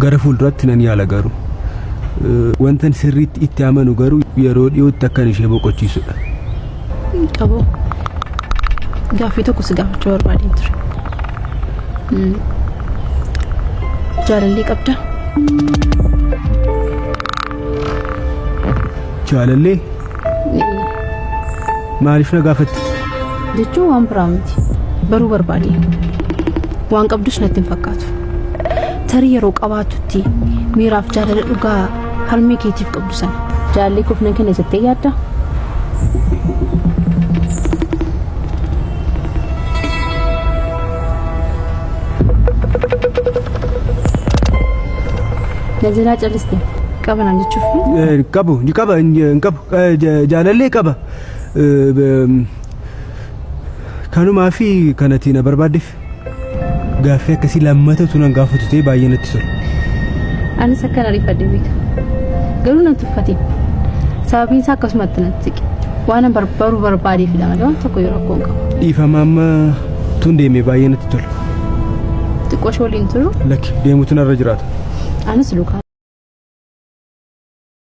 gara fuulduratti nan yaala garuu wantan sirriitti itti amanu garuu yeroo dhiyootti akkan ishee boqochiisudha. Qabo gaaffii tokko si gaafachuu barbaadeen ture. Jaalallee qabda? Jaalallee? Maaliif na gaafatti? Jechuun waan biraa miti. Baruu barbaadeen. Waan qabdus natti hin fakkaatu. Tarii yeroo qabaatutti miiraaf jaalala dhugaa harmee keetiif qabdu sana. Jaalallee kufna kenna jettee yaadda? Najila jaliste qabana jechuuf qabu ni qaba jaalallee qaba kanuma fi kanati na barbaadeef gaaffii akkasii lammata tunan gaafatu ta'e baay'ee natti tola. Anis akkana rifadhe beeka garuu nan tuffate sababiin isaa akkasumatti natti siqe waan barbaadu barbaadeef malee waan tokko yeroo rakkoon qaba. Dhiifama amma tun deemee baay'ee natti tola. Xiqqoo waliin turu lakki deemutu narra jiraata. Anis luka